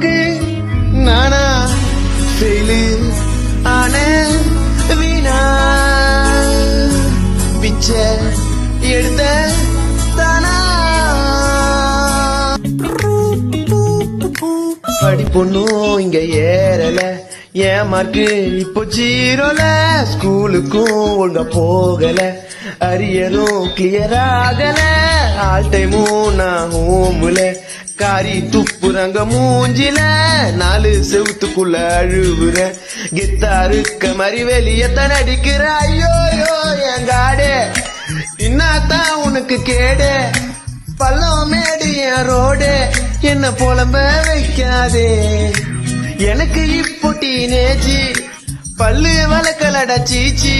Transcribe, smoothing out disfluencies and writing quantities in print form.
mark நானா fail ஆன வீணா பிச்சை எடுத்த தானா படி பொண்ணும் இங்க ஏறல ஏன் மார்க்கு இப்போ ஜீரோல ஸ்கூலுக்கும் ஒழுங்கா போகல அரியரும் கிளியர் ஆகல ஆல் டைமும் நான் ஹோம்ல காரி துப்புறாங்க மூஞ்சில 4 செவுத்துக்குள்ள அழுவுற கெத்தாருக்க மாதிரி வெளியத்தான் அடிக்கிற ஐயோயோ என் காடே இன்னாத்தான் உனக்கு கேடு பள்ளம் மேடு என் ரோடு என்ன புலம்ப வைக்காதே எனக்கு இப்போ டீனேஜ் பல்லு வளக்கலடா சீச்சி